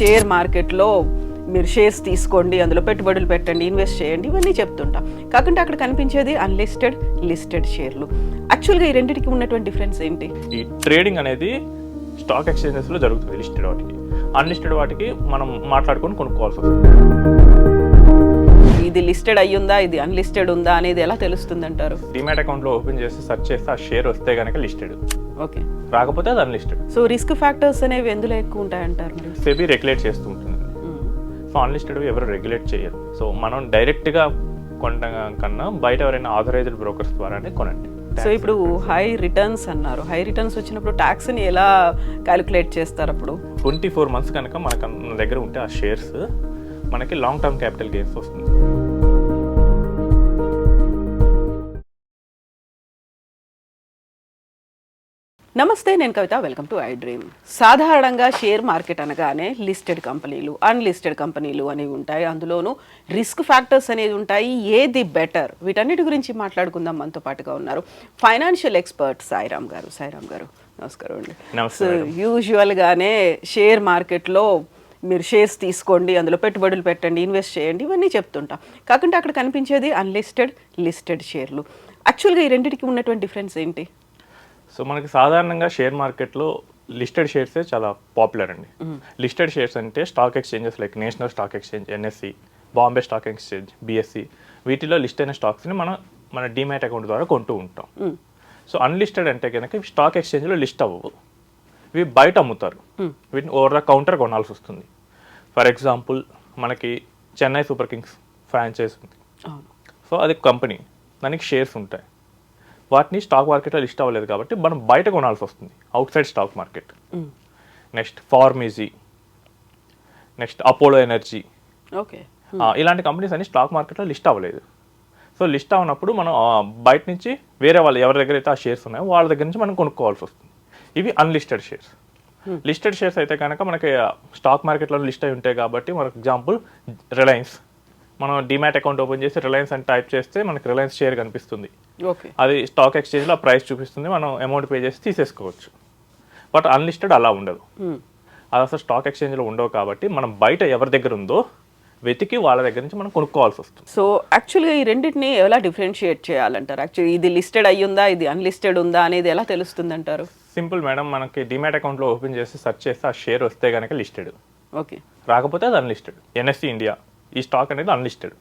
Share మార్కెట్లో మీరు shares తీసుకోండి, అందులో పెట్టుబడులు పెట్టండి, ఇన్వెస్ట్ చేయండి, ఇవన్నీ చెప్తుంటాం. కాకుంటే అక్కడ కనిపించేది అన్లిస్టెడ్, లిస్టెడ్ షేర్లు. యాక్చువల్గా ఈ రెండింటికి ఉన్నటువంటి డిఫరెన్స్ ఏంటి? ఈ ట్రేడింగ్ అనేది స్టాక్ ఎక్స్చేంజెస్లో జరుగుతుంది. లిస్టెడ్ వాటికి, అన్లిస్టెడ్ వాటికి మనం మాట్లాడుకొని కొనుక్కోవాల్సి వస్తుంది. ఇది లిస్టెడ్ అయ్యిందా, ఇది అన్లిస్టెడ్ ఉందా అనేది ఎలా తెలుస్తుంది అంటారు? డిమాట్ అకౌంట్లో ఓపెన్ చేసి సెర్చ్ చేస్తే ఆ షేర్ వస్తే కనుక లిస్టెడ్, ఓకే, రాకపోతే అది అన్లిస్టెడ్. సో రిస్క్ ఫ్యాక్టర్స్ అనేవి ఎందులో ఎక్కువ ఉంటాయంటారు? మరి సెబీ రెగ్యులేట్ చేస్తూ ఉంటుంది. సో అన్లిస్టెడ్ ఎవరు రెగ్యులేట్ చేయరు. సో మనం డైరెక్ట్గా కొనడం కన్నా బయట ఎవరైనా ఆథరైజ్డ్ బ్రోకర్స్ ద్వారానే కొనండి. సో ఇప్పుడు హై రిటర్న్స్ అన్నారు, హై రిటర్న్స్ వచ్చినప్పుడు ట్యాక్స్ని ఎలా క్యాలిక్యులేట్ చేస్తారు? అప్పుడు 24 months కనుక మన దగ్గర ఉంటే ఆ షేర్స్ మనకి లాంగ్ టర్మ్ క్యాపిటల్ గెయిన్స్ వస్తుంది. నమస్తే, నేను Kavitha. Welcome to I dream. సాధారణంగా షేర్ మార్కెట్ అనగానే లిస్టెడ్ కంపెనీలు, అన్లిస్టెడ్ కంపెనీలు అనేవి ఉంటాయి. అందులోనూ రిస్క్ ఫ్యాక్టర్స్ అనేది ఉంటాయి. ఏది బెటర్, వీటన్నిటి గురించి మాట్లాడుకుందాం. మనతో పాటుగా ఉన్నారు ఫైనాన్షియల్ ఎక్స్పర్ట్ సాయిరామ్ గారు. సాయిరామ్ గారు, నమస్కారం అండి. నమస్తే. యూజువల్గానే షేర్ మార్కెట్లో మీరు షేర్స్ తీసుకోండి, అందులో పెట్టుబడులు పెట్టండి, ఇన్వెస్ట్ చేయండి, ఇవన్నీ చెప్తుంటాం. కాకుంటే అక్కడ కనిపించేది అన్లిస్టెడ్, లిస్టెడ్ షేర్లు. యాక్చువల్గా ఈ రెండింటికి ఉన్నటువంటి డిఫరెన్స్ ఏంటి? సో మనకి సాధారణంగా షేర్ మార్కెట్లో లిస్టెడ్ షేర్సే చాలా పాపులర్ అండి. లిస్టెడ్ షేర్స్ అంటే stock exchanges like national stock exchange, NSC, Bombay stock exchange, BSC, వీటిలో లిస్ట్ అయిన స్టాక్స్ని మన డిమాట్ అకౌంట్ ద్వారా కొంటూ ఉంటాం. సో అన్లిస్టెడ్ అంటే కనుక స్టాక్ ఎక్స్చేంజ్లో లిస్ట్ అవ్వవు, ఇవి బయట అమ్ముతారు. వీటిని ఓవర్ ద కౌంటర్ కొనాల్సి వస్తుంది. ఫర్ ఎగ్జాంపుల్ మనకి చెన్నై సూపర్ కింగ్స్ ఫ్రాంచైజ్ ఉంది. సో అది కంపెనీ, దానికి షేర్స్ ఉంటాయి. వాటిని స్టాక్ మార్కెట్లో లిస్ట్ అవ్వలేదు కాబట్టి మనం బయట కొనాల్సి వస్తుంది, outside stock market. Next PharmEasy, next Apollo energy, okay, ఇలాంటి కంపెనీస్ అన్ని స్టాక్ మార్కెట్లో లిస్ట్ అవ్వలేదు. సో లిస్ట్ అవ్వనప్పుడు మనం బయట నుంచి వేరే వాళ్ళు ఎవరి దగ్గర అయితే ఆ షేర్స్ ఉన్నాయో వాళ్ళ దగ్గర నుంచి మనం కొనుక్కోవాల్సి వస్తుంది. ఇవి అన్లిస్టెడ్ షేర్స్. లిస్టెడ్ షేర్స్ అయితే కనుక మనకి స్టాక్ మార్కెట్లో లిస్ట్ అయి ఉంటాయి కాబట్టి, ఫర్ ఎగ్జాంపుల్ రిలయన్స్, మనం డిమాట్ అకౌంట్ ఓపెన్ చేసి రిలయన్స్ అని టైప్ చేస్తే మనకి రిలయన్స్ షేర్ కనిపిస్తుంది. అది స్టాక్ ఎక్స్చేంజ్లో ప్రైస్ చూపిస్తుంది, మనం అమౌంట్ పే చేసి తీసేసుకోవచ్చు. బట్ అన్లిస్టెడ్ అలా ఉండదు. అది అసలు స్టాక్ ఎక్స్చేంజ్లో ఉండవు కాబట్టి మనం బయట ఎవరి దగ్గర ఉందో వెతికి వాళ్ళ దగ్గర నుంచి మనం కొనుక్కోవాల్సి వస్తుంది. సో యాక్చువల్గా ఈ రెండింటిని ఎలా డిఫరెన్షియేట్ చేయాలంటారు? యాక్చువల్లీ ఇది లిస్టెడ్ అయ్యిందా, ఇది అన్లిస్టెడ్ ఉందా అనేది ఎలా తెలుస్తుంది అంటారు? సింపుల్ మేడం, మనకి డిమాట్ అకౌంట్లో ఓపెన్ చేసి సెర్చ్ చేస్తే ఆ షేర్ వస్తే కనుక లిస్టెడ్, ఓకే, రాకపోతే అది అన్లిస్టెడ్. ఎన్ఎస్సి ఇండియా, ఈ స్టాక్ అనేది అన్లిస్టెడ్.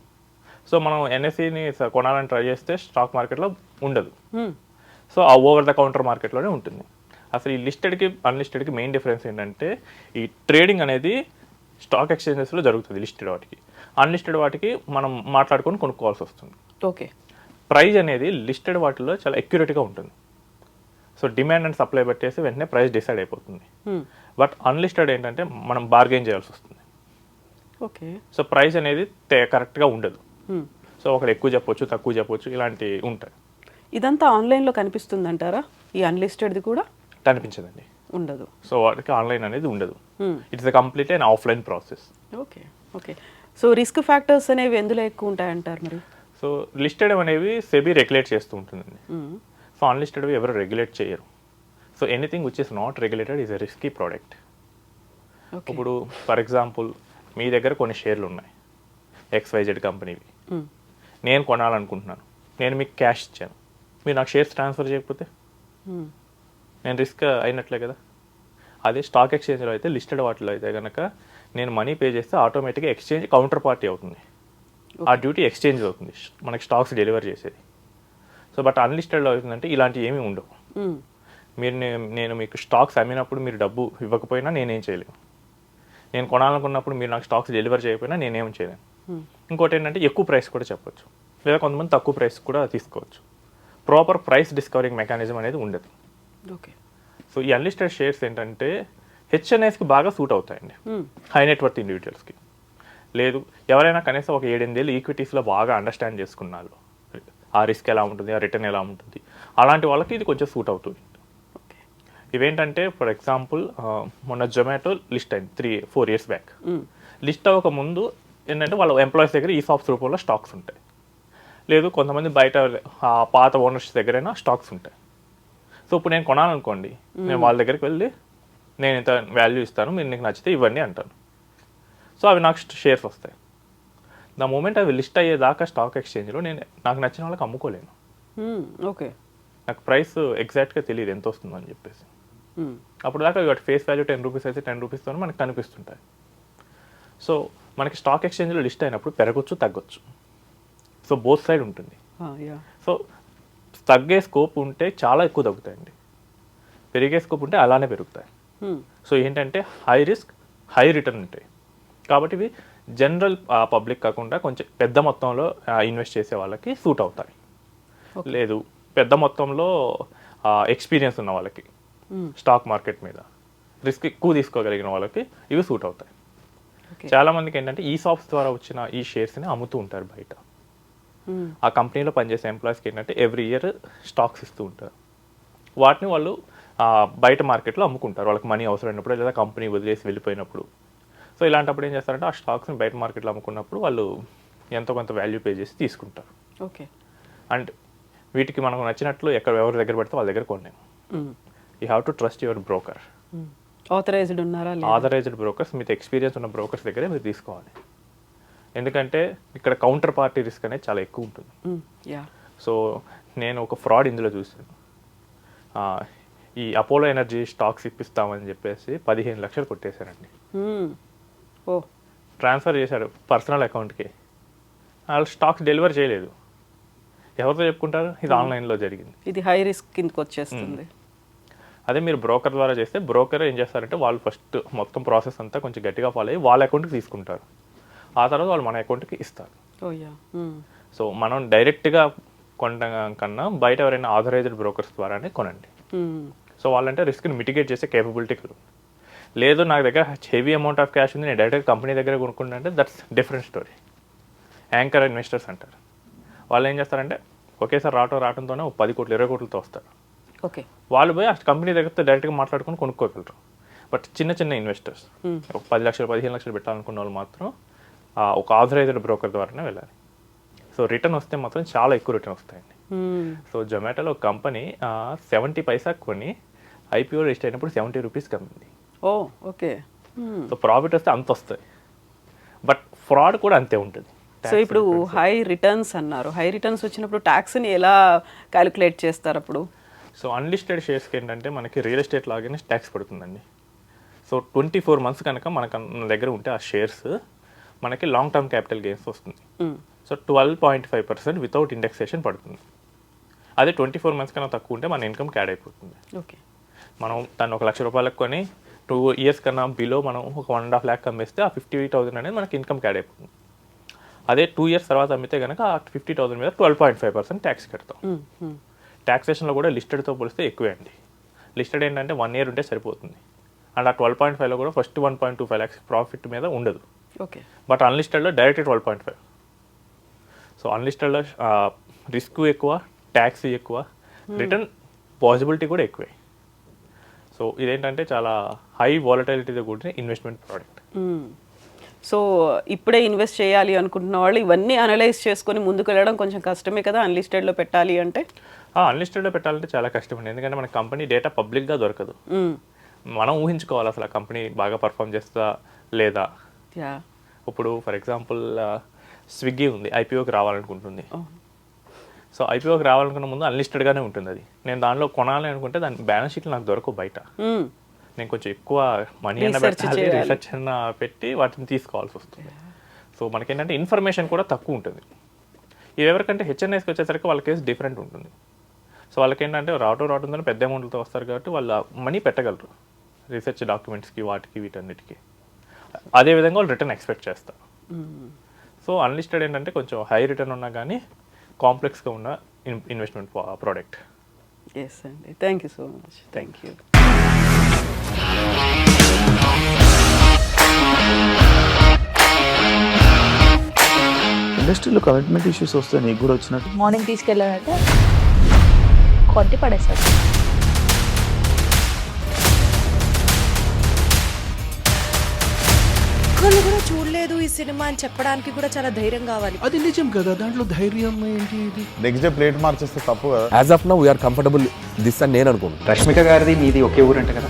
సో మనం ఎన్ఎస్సిని కొనాలని ట్రై చేస్తే స్టాక్ మార్కెట్లో ఉండదు. సో ఆ ఓవర్ ద కౌంటర్ మార్కెట్లోనే ఉంటుంది. అసలు ఈ లిస్టెడ్కి అన్లిస్టెడ్కి మెయిన్ డిఫరెన్స్ ఏంటంటే, ఈ ట్రేడింగ్ అనేది స్టాక్ ఎక్స్చేంజెస్లో జరుగుతుంది లిస్టెడ్ వాటికి. అన్లిస్టెడ్ వాటికి మనం మాట్లాడుకొని కొనుక్కోవాల్సి వస్తుంది. ఓకే, ప్రైస్ అనేది లిస్టెడ్ వాటిలో చాలా అక్యురేట్గా ఉంటుంది. సో డిమాండ్ అండ్ సప్లై పెట్టేసి వెంటనే ప్రైస్ డిసైడ్ అయిపోతుంది. బట్ అన్లిస్టెడ్ ఏంటంటే మనం బార్గెయిన్ చేయాల్సి వస్తుంది. ఓకే, సో ప్రైస్ అనేది కరెక్ట్గా ఉండదు. సో ఒకటి ఎక్కువ చెప్పొచ్చు, తక్కువ చెప్పొచ్చు, ఇలాంటివి ఉంటాయి. ఇదంతా ఆన్లైన్లో కనిపిస్తుంది అంటారా? ఈ అన్లిస్టెడ్ది కూడా కనిపించదండి, ఉండదు. సో వాటికి ఆన్లైన్ అనేది ఉండదు. It's complete and offline process. Okay, okay. So risk factors అనేవి ఎందులో ఎక్కువ ఉంటాయంటారు మరి? సో లిస్టెడ్ అనేవి సెబీ రెగ్యులేట్ చేస్తూ ఉంటుందండి. సో అన్లిస్టెడ్ ఎవరు రెగ్యులేట్ చేయరు. So anything which is not regulated is a risky product. ఇప్పుడు ఫర్ ఎగ్జాంపుల్ మీ దగ్గర కొన్ని షేర్లు ఉన్నాయి, XYZ కంపెనీవి. నేను కొనాలనుకుంటున్నాను, నేను మీకు క్యాష్ ఇచ్చాను, మీరు నాకు షేర్స్ ట్రాన్స్ఫర్ చేయకపోతే నేను రిస్క్ అయినట్లే కదా. అదే స్టాక్ ఎక్స్చేంజ్లో అయితే, లిస్టెడ్ వాటిలో అయితే కనుక నేను మనీ పే చేస్తే ఆటోమేటిక్గా ఎక్స్చేంజ్ కౌంటర్ పార్టీ అవుతుంది. ఆ డ్యూటీ ఎక్స్చేంజ్ అవుతుంది, మనకి స్టాక్స్ డెలివర్ చేసేది. సో బట్ అన్లిస్టెడ్లో అవుతుందంటే ఇలాంటివి ఏమీ ఉండవు. నేను మీకు స్టాక్స్ అమ్మినప్పుడు మీరు డబ్బు ఇవ్వకపోయినా నేనేం చేయలేను. నేను కొనాలనుకున్నప్పుడు మీరు నాకు స్టాక్స్ డెలివర్ చేయకపోయినా నేనేం చేయలేను. ఇంకోటి ఏంటంటే ఎక్కువ ప్రైస్ కూడా చెప్పొచ్చు, లేదా కొంతమంది తక్కువ ప్రైస్ కూడా తీసుకోవచ్చు. ప్రాపర్ ప్రైస్ డిస్కవరింగ్ మెకానిజం అనేది ఉండదు. ఓకే. సో ఈ అన్లిస్టెడ్ షేర్స్ ఏంటంటే హెచ్ఎన్ఐస్కి బాగా సూట్ అవుతాయండి, హై నెట్వర్త్ ఇండివిజువల్స్కి. లేదు, ఎవరైనా కనీసం ఒక 7-8 ఏళ్ళు ఈక్విటీస్లో బాగా అండర్స్టాండ్ చేసుకున్నారు, ఆ రిస్క్ ఎలా ఉంటుంది, ఆ రిటర్న్ ఎలా ఉంటుంది, అలాంటి వాళ్ళకి ఇది కొంచెం సూట్ అవుతుంది. ఇవేంటంటే ఫర్ ఎగ్జాంపుల్ మొన్న జొమాటో లిస్ట్ అయింది 3-4 years బ్యాక్. లిస్ట్ అవ్వక ముందు ఏంటంటే వాళ్ళ ఎంప్లాయీస్ దగ్గర ఈసాప్స్ రూపంలో స్టాక్స్ ఉంటాయి, లేదు కొంతమంది బయట పాత ఓనర్స్ దగ్గరైనా స్టాక్స్ ఉంటాయి. సో ఇప్పుడు నేను కొనాలనుకోండి, నేను వాళ్ళ దగ్గరికి వెళ్ళి నేను ఇంత వాల్యూ ఇస్తాను, మీరు నీకు నచ్చితే ఇవ్వండి అంటాను. సో అవి నాకు షేర్స్ వస్తాయి. ద మూమెంట్ అవి లిస్ట్ అయ్యేదాకా స్టాక్ ఎక్స్చేంజ్లో నేను నాకు నచ్చిన వాళ్ళకి అమ్ముకోలేను. ఓకే. నాకు ప్రైస్ ఎగ్జాక్ట్గా తెలియదు ఎంత వస్తుందని చెప్పేసి. అప్పుడు దాకా వాటి ఫేస్ వాల్యూ 10 రూపీస్ అయితే 10 రూపీస్తో మనకు కనిపిస్తుంటాయి. సో మనకి స్టాక్ ఎక్స్చేంజ్లో లిస్ట్ అయినప్పుడు పెరగచ్చు తగ్గొచ్చు. సో బోత్ సైడ్ ఉంటుంది. సో తగ్గే స్కోప్ ఉంటే చాలా ఎక్కువ తగ్గుతాయండి, పెరిగే స్కోప్ ఉంటే అలానే పెరుగుతాయి. సో ఏంటంటే హై రిస్క్ హై రిటర్న్ ఉంటాయి. కాబట్టి ఇవి జనరల్ పబ్లిక్ కాకుండా కొంచెం పెద్ద మొత్తంలో ఇన్వెస్ట్ చేసే వాళ్ళకి సూట్ అవుతాయి. లేదు పెద్ద మొత్తంలో ఎక్స్పీరియన్స్ ఉన్న వాళ్ళకి, స్టాక్ మార్కెట్ మీద రిస్క్ ఎక్కువ తీసుకోగలిగిన వాళ్ళకి ఇవి సూట్ అవుతాయి. చాలా మందికి ఏంటంటే ఈ సాఫ్ట్స్ ద్వారా వచ్చిన ఈ షేర్స్ని అమ్ముతూ ఉంటారు బయట. ఆ కంపెనీలో పనిచేసే ఎంప్లాయీస్కి ఏంటంటే ఎవ్రీ ఇయర్ స్టాక్స్ ఇస్తూ ఉంటారు. వాటిని వాళ్ళు బయట మార్కెట్లో అమ్ముకుంటారు వాళ్ళకి మనీ అవసరమైనప్పుడు, లేదా కంపెనీ వదిలేసి వెళ్ళిపోయినప్పుడు. సో ఇలాంటప్పుడు ఏం చేస్తారంటే ఆ స్టాక్స్ని బయట మార్కెట్లో అమ్ముకున్నప్పుడు వాళ్ళు ఎంతో కొంత వాల్యూ పే చేసి తీసుకుంటారు. ఓకే. అండ్ వీటికి మనకు నచ్చినట్లు ఎవరి దగ్గర పడితే వాళ్ళ దగ్గర కొన్నాము. You have to trust your broker. Authorised ఉన్నారా? ఆథరైజ్డ్ బ్రోకర్స్, మీతో ఎక్స్పీరియన్స్ ఉన్న బ్రోకర్స్ దగ్గరే మీరు తీసుకోవాలి. ఎందుకంటే ఇక్కడ కౌంటర్ పార్టీ రిస్క్ అనేది చాలా ఎక్కువ ఉంటుంది. సో నేను ఒక ఫ్రాడ్ ఇందులో చూసాను. ఈ అపోలో ఎనర్జీ స్టాక్స్ ఇప్పిస్తామని చెప్పేసి 15 లక్షలు కొట్టేశారండి. ట్రాన్స్ఫర్ చేశారు పర్సనల్ అకౌంట్కి. వాళ్ళు స్టాక్స్ డెలివర్ చేయలేదు. ఎవరితో చెప్పుకుంటారు? ఇది ఆన్లైన్లో జరిగింది. ఇది హై రిస్క్ కిందకి వచ్చేస్తుంది. అదే మీరు బ్రోకర్ ద్వారా చేస్తే బ్రోకర్ ఏం చేస్తారంటే వాళ్ళు ఫస్ట్ మొత్తం ప్రాసెస్ అంతా కొంచెం గట్టిగా ఫాలో అయ్యి వాళ్ళ అకౌంట్కి తీసుకుంటారు. ఆ తర్వాత వాళ్ళు మన అకౌంట్కి ఇస్తారు. సో మనం డైరెక్ట్గా కొనడం కన్నా బయట ఎవరైనా ఆథరైజ్డ్ బ్రోకర్స్ ద్వారానే కొనండి. సో వాళ్ళంటే రిస్క్ని మిటిగేట్ చేసే కేపబిలిటీ కలుగుతుంది. లేదు నాకు దగ్గర హెవీ అమౌంట్ ఆఫ్ క్యాష్ ఉంది, నేను డైరెక్ట్గా కంపెనీ దగ్గర కొనుక్కుంటా అంటే that's different story. Anchor investors అంటారు. వాళ్ళు ఏం చేస్తారంటే ఒకేసారి రావడంతోనే 10 కోట్లు 20 కోట్లతో వస్తారు. ఓకే. వాళ్ళు పోయి ఆ కంపెనీ దగ్గరతో డైరెక్ట్గా మాట్లాడుకొని కొనుక్కోగలరు. బట్ చిన్న ఇన్వెస్టర్స్ ఒక 10 లక్షలు 15 లక్షలు పెట్టాలనుకున్న వాళ్ళు మాత్రం ఒక ఆథరైజ్డ్ బ్రోకర్ ద్వారానే వెళ్ళాలి. సో రిటర్న్ వస్తే మాత్రం చాలా ఎక్కువ రిటర్న్ వస్తాయండి. సో జొమాటోలో ఒక కంపెనీ 70 పైసా కొని ఐపీఓ లిస్ట్ అయినప్పుడు 70 రూపీస్కి అమ్మింది. ఓకే. సో ప్రాఫిట్ వస్తే అంత వస్తుంది, బట్ ఫ్రాడ్ కూడా అంతే ఉంటుంది. సో ఇప్పుడు హై రిటర్న్స్ అన్నారు, హై రిటర్న్స్ వచ్చినప్పుడు ట్యాక్స్ని ఎలా క్యాలిక్యులేట్ చేస్తారు అప్పుడు? సో అన్లిస్టెడ్ షేర్స్కి ఏంటంటే మనకి రియల్ ఎస్టేట్ లాగానే ట్యాక్స్ పడుతుందండి. సో 24 మంత్స్ కనుక మన దగ్గర ఉంటే ఆ షేర్స్ మనకి లాంగ్ టర్మ్ క్యాపిటల్ గెయిన్స్ వస్తుంది. సో 12.5% వితౌట్ ఇండెక్సేషన్ పడుతుంది. అదే 24 మంత్స్ కన్నా తక్కువ ఉంటే మన ఇన్కమ్ యాడ్ అయిపోతుంది. ఓకే. మనం దాన్ని 1 లక్ష రూపాయలకు కొని 2 ఇయర్స్ కన్నా బిలో మనం ఒక 1.5 lakh అమ్మేస్తే ఆ 50,000 అనేది మనకి ఇన్కమ్ యాడ్ అయిపోతుంది. అదే 2 ఇయర్స్ తర్వాత అమ్మితే కనుక ఆ 50,000 మీద 12.5% ట్యాక్స్ కడతాం. ట్యాక్సేషన్లో కూడా లిస్టెడ్తో పోలిస్తే ఎక్కువే అండి. లిస్టెడ్ ఏంటంటే 1 year ఉంటే సరిపోతుంది. అండ్ ఆ 12.5లో కూడా ఫస్ట్ 1.25 lakhs ప్రాఫిట్ మీద ఉండదు. ఓకే. బట్ అన్లిస్టెడ్లో డైరెక్ట్ 12.5. సో అన్లిస్టెడ్లో రిస్క్ ఎక్కువ, ట్యాక్స్ ఎక్కువ, రిటర్న్ పాసిబిలిటీ కూడా ఎక్కువే. సో ఇదేంటంటే చాలా హై వాలటిలిటీతో కూడిన ఇన్వెస్ట్మెంట్ ప్రోడక్ట్. సో ఇప్పుడే ఇన్వెస్ట్ చేయాలి అనుకుంటున్న వాళ్ళు ఇవన్నీ అనలైజ్ చేసుకొని ముందుకు వెళ్ళడం కొంచెం కష్టమే కదా అన్లిస్టెడ్లో పెట్టాలి అంటే? అన్లిస్టెడ్లో పెట్టాలంటే చాలా కష్టమండి, ఎందుకంటే మన కంపెనీ డేటా పబ్లిక్గా దొరకదు. మనం ఊహించుకోవాలి అసలు ఆ కంపెనీ బాగా పర్ఫామ్ చేస్తుందా లేదా. ఇప్పుడు ఫర్ ఎగ్జాంపుల్ స్విగ్గీ ఉంది, ఐపీఓకి రావాలనుకుంటుంది. సో ఐపీఓకి రావాలనుకున్న ముందు అన్లిస్టెడ్గానే ఉంటుంది అది. నేను దానిలో కొనాలి అనుకుంటే దాని బ్యాలెన్స్ షీట్లు నాకు దొరకవు బయట. నేను కొంచెం ఎక్కువ మనీ అన్న పెట్టాలి, రీసెర్చ్ అన్న పెట్టి వాటిని తీసుకోవాల్సి వస్తుంది. సో మనకేంటంటే ఇన్ఫర్మేషన్ కూడా తక్కువ ఉంటుంది. ఇవి ఎవరికంటే హెచ్ఎన్ఐస్కి వచ్చేసరికి వాళ్ళ కేసు డిఫరెంట్ ఉంటుంది. సో వాళ్ళకి ఏంటంటే రావడంతో పెద్ద అమౌంట్లతో వస్తారు కాబట్టి వాళ్ళు మనీ పెట్టగలరు రీసెర్చ్ డాక్యుమెంట్స్కి, వాటికి వీటన్నిటికీ. అదేవిధంగా వాళ్ళు రిటర్న్ ఎక్స్పెక్ట్ చేస్తారు. సో అన్లిస్టెడ్ ఏంటంటే కొంచెం హై రిటర్న్ ఉన్నా కానీ కాంప్లెక్స్గా ఉన్న ఇన్వెస్ట్మెంట్ ప్రోడక్ట్. ఎస్ అండి, thank you so much. Thank you. ఇండస్ట్రీలో కమిట్మెంట్ ఇష్యూస్ వస్తే నీకు కూడా వచ్చినట్టు? మార్నింగ్ తీసుకెళ్ళాలంటే కొట్టి పడేస్తాడు. ఒక్కళ్ళు కూడా చూడలేదు ఈ సినిమా అని చెప్పడానికి కూడా చాలా ధైర్యం కావాలి. అది నిజం కదా, దాంట్లో ధైర్యం ఏంటి? ఇది నెక్స్ట్ డే ప్లేట్ మార్చేస్తే తప్పు కదా. As of now we are comfortable this అని నేను అనుకుంటున్నాను. రష్మిక గారిది మీది ఒకే ఊరంట కదా.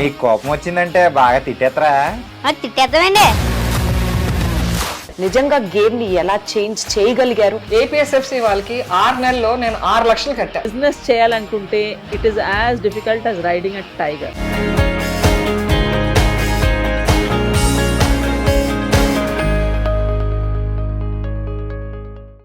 నీకు కోపం వచ్చిందంటే బాగా తిట్టేత్తరా? తిట్టేద్దామండి. నిజంగా గేమ్ ని ఎలా చేంజ్ చేయగలిగారు? ఏపీఎస్ఎఫ్సి వాళ్ళకి 6 నెలల్లో నేను 6 లక్షలు కట్టా. బిజినెస్ చేయాలనుకుంటే it is as difficult as riding a tiger.